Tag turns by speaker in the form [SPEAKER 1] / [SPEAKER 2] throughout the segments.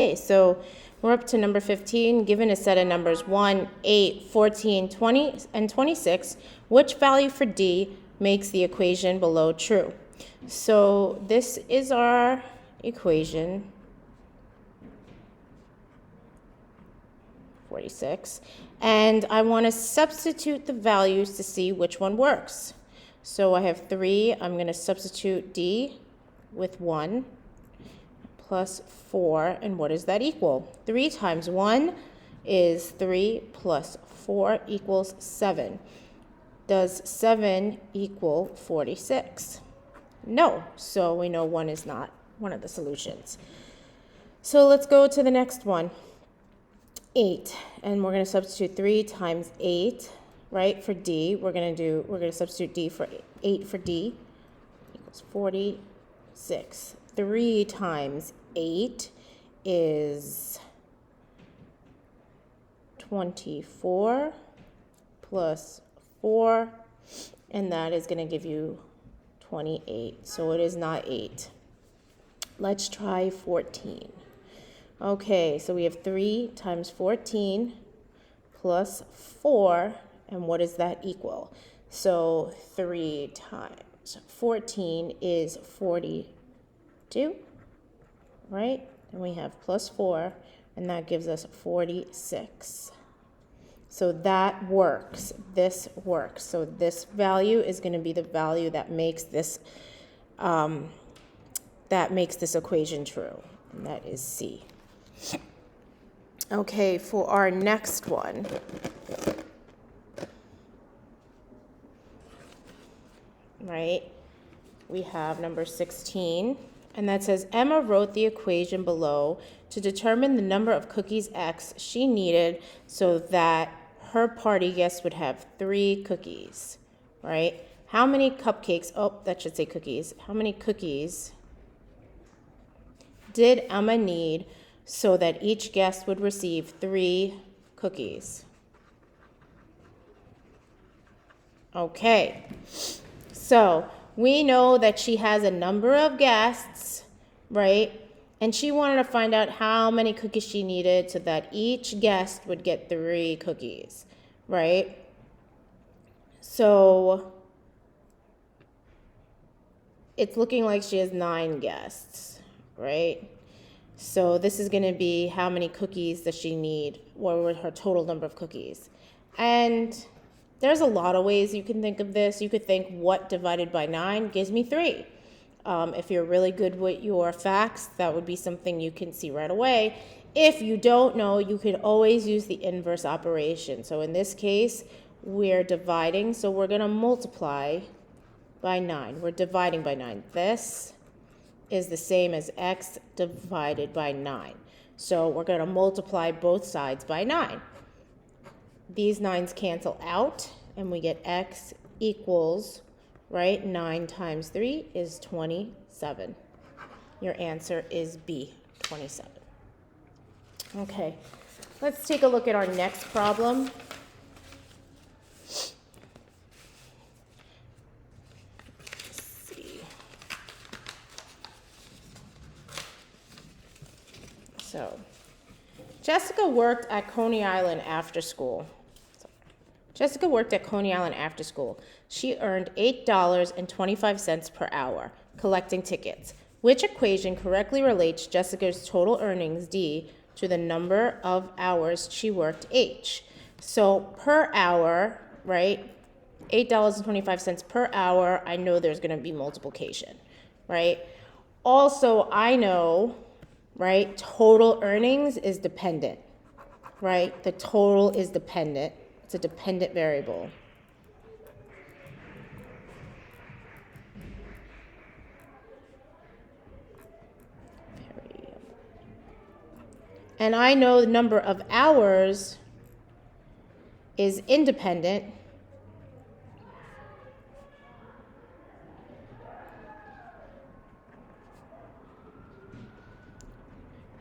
[SPEAKER 1] Okay, so we're up to number 15. Given a set of numbers 1, 8, 14, 20, and 26, which value for D makes the equation below true? So this is our equation, 46, and I want to substitute the values to see which one works. So I have 3. I'm going to substitute D with 1 plus 4, and what does that equal? 3 times 1 is 3 plus 4 equals 7. Does 7 equal 46? No, so we know 1 is not one of the solutions. So let's go to the next one, 8, and we're going to substitute 3 times 8, right, for D. We're going to substitute D for 8 for D equals 46. 3 times 8 is 24 plus 4, and that is going to give you 28. So it is not 8. Let's try 14. Okay, so we have 3 times 14 plus 4, and what does that equal? So 3 times 14 is 42, right? And we have plus 4, and that gives us 46. So that works. This works. So this value is going to be the value that makes this equation true, and that is C. Okay, for our next one, right, we have number 16, and that says Emma wrote the equation below to determine the number of cookies X she needed so that her party guests would have 3 cookies, right? How many cupcakes, that should say cookies, how many cookies did Emma need so that each guest would receive 3 cookies? Okay, so we know that she has a number of guests, right? And she wanted to find out how many cookies she needed so that each guest would get 3 cookies, right? So it's looking like she has 9 guests, right? So this is going to be how many cookies does she need, what were her total number of cookies. And there's a lot of ways you can think of this. You could think what divided by 9 gives me 3. If you're really good with your facts, that would be something you can see right away. If you don't know, you could always use the inverse operation. So in this case, we're dividing, so we're going to multiply by 9. We're dividing by 9. This is the same as X divided by 9. So we're going to multiply both sides by 9. These 9s cancel out, and we get X equals, right, 9 times 3 is 27. Your answer is B, 27. Okay, let's take a look at our next problem. Let's see. So, Jessica worked at Coney Island after school. She earned $8.25 per hour collecting tickets. Which equation correctly relates Jessica's total earnings, D, to the number of hours she worked, H? So per hour, right, $8.25 per hour, I know there's going to be multiplication, right? Also, I know, right, total earnings is dependent, right? The total is dependent. It's a dependent variable. And I know the number of hours is independent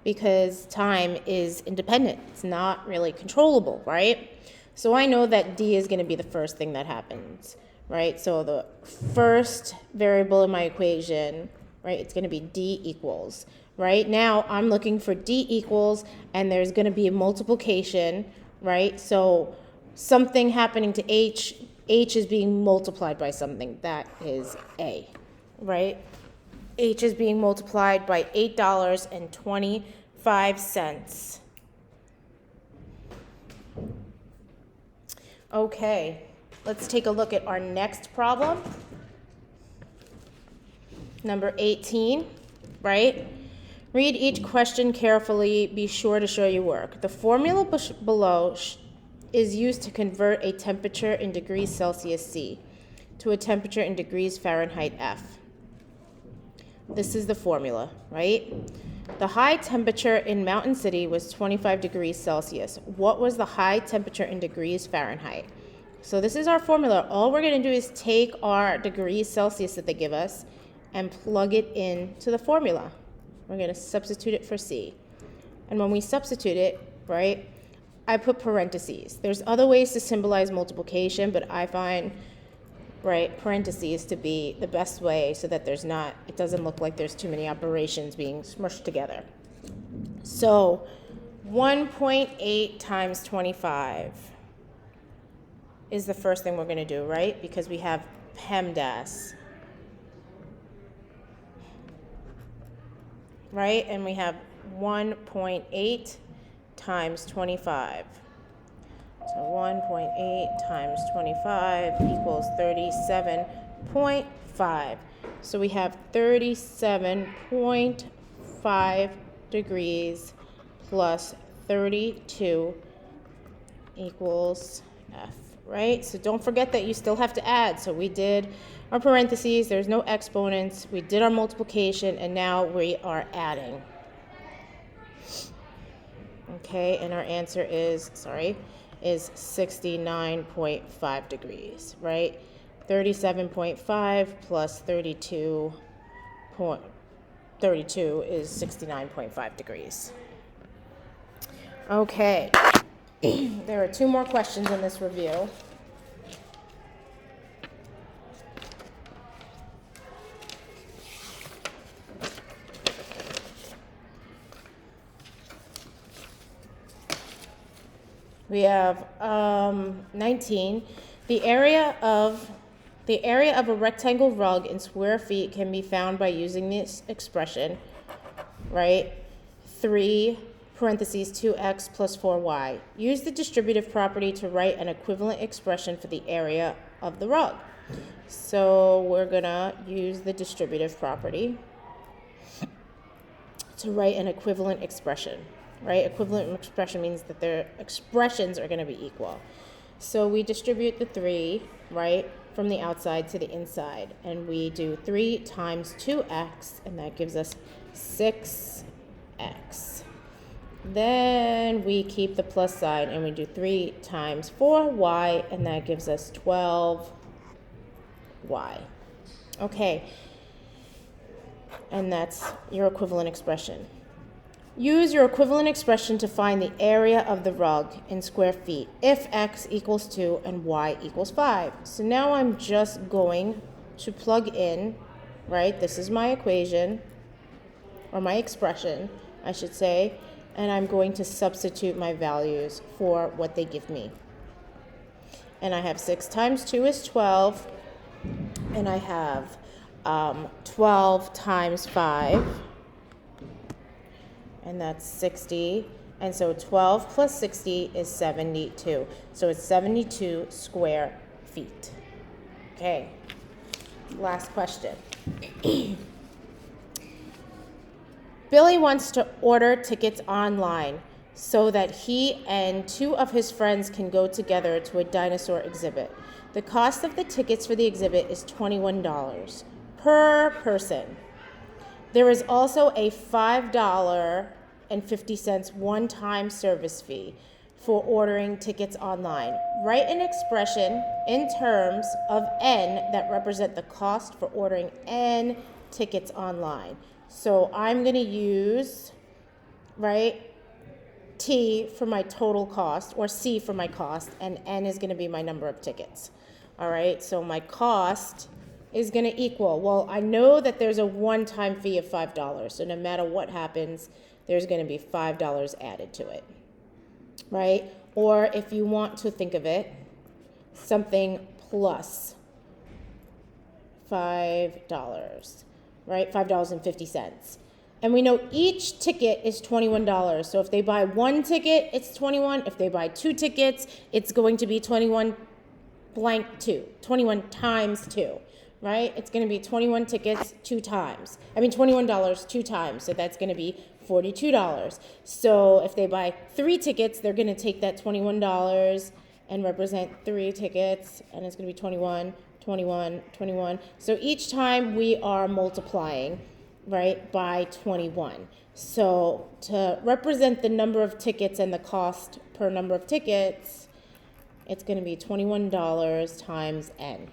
[SPEAKER 1] because time is independent. It's not really controllable, right? So I know that D is going to be the first thing that happens, right? So the first variable in my equation, right, it's going to be D equals, right? Now I'm looking for D equals, and there's going to be a multiplication, right? So something happening to H is being multiplied by something. That is A, right? H is being multiplied by $8.25. Okay, let's take a look at our next problem. Number 18, right? Read each question carefully. Be sure to show your work. The formula below is used to convert a temperature in degrees Celsius C to a temperature in degrees Fahrenheit F. This is the formula, right? The high temperature in Mountain City was 25 degrees Celsius. What was the high temperature in degrees Fahrenheit? So this is our formula. All we're going to do is take our degrees Celsius that they give us and plug it into the formula. We're going to substitute it for C. And when we substitute it, right, I put parentheses. There's other ways to symbolize multiplication, but I find, right, parentheses to be the best way so that it doesn't look like there's too many operations being smushed together. So 1.8 times 25 is the first thing we're going to do, right? Because we have PEMDAS, right? And we have 1.8 times 25. So 1.8 times 25 equals 37.5. So we have 37.5 degrees plus 32 equals F, right? So don't forget that you still have to add. So we did our parentheses, there's no exponents, we did our multiplication, and now we are adding. Okay, and our answer is 69.5 degrees, right? 37.5 plus 32 is 69.5 degrees. Okay, there are two more questions in this review. We have 19. The area of a rectangle rug in square feet can be found by using this expression, right? 3 parentheses 2x plus 4y. Use the distributive property to write an equivalent expression for the area of the rug. So we're gonna use the distributive property to write an equivalent expression. Right? Equivalent expression means that their expressions are going to be equal. So we distribute the 3, right, from the outside to the inside. And we do 3 times 2x, and that gives us 6x. Then we keep the plus sign, and we do 3 times 4y, and that gives us 12y. Okay. And that's your equivalent expression. Use your equivalent expression to find the area of the rug in square feet if x equals 2 and y equals 5. So now I'm just going to plug in, right? This is my equation, or my expression, I should say, and I'm going to substitute my values for what they give me. And I have 6 times 2 is 12, and I have 12 times 5, and that's 60, and so 12 plus 60 is 72. So it's 72 square feet. Okay, last question. Billy wants to order tickets online so that he and 2 of his friends can go together to a dinosaur exhibit. The cost of the tickets for the exhibit is $21 per person. There is also a $5.50 one-time service fee for ordering tickets online. Write an expression in terms of N that represent the cost for ordering N tickets online. So I'm going to use, right, T for my total cost, or C for my cost, and N is going to be my number of tickets. All right, so my cost is going to equal, well, I know that there's a one-time fee of $5, so no matter what happens, there's going to be $5 added to it, right? Or if you want to think of it, something plus $5, right? $5.50. And we know each ticket is $21. So if they buy one ticket, it's 21. If they buy two tickets, it's going to be 21 blank 2, 21 times 2, right? It's going to be 21 tickets $21 two times. So that's going to be $42. So if they buy 3 tickets, they're going to take that $21 and represent 3 tickets, and it's going to be 21, 21, 21. So each time we are multiplying, right, by 21. So to represent the number of tickets and the cost per number of tickets, it's going to be $21 times n,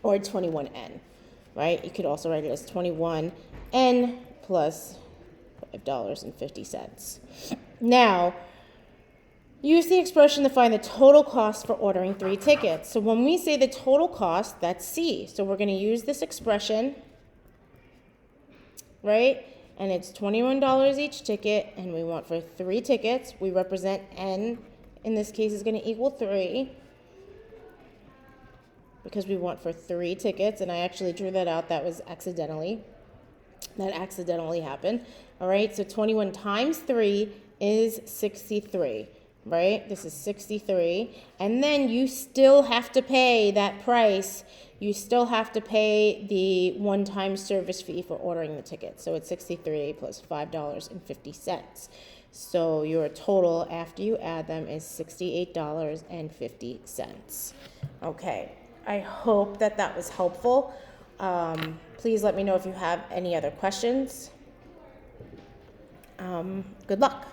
[SPEAKER 1] or 21n, right? You could also write it as 21n plus $5.50. Now, use the expression to find the total cost for ordering 3 tickets. So when we say the total cost, that's C. So we're going to use this expression, right? And it's $21 each ticket, and we want for 3 tickets. We represent n, in this case, is going to equal 3, because we want for 3 tickets, and I actually drew that out. That was accidentally. That accidentally happened. All right, so 21 times 3 is 63, right? This is 63. And then you still have to pay that price. You still have to pay the one-time service fee for ordering the ticket. So it's 63 plus $5.50. So your total after you add them is $68.50. Okay, I hope that that was helpful. Please let me know if you have any other questions. Good luck.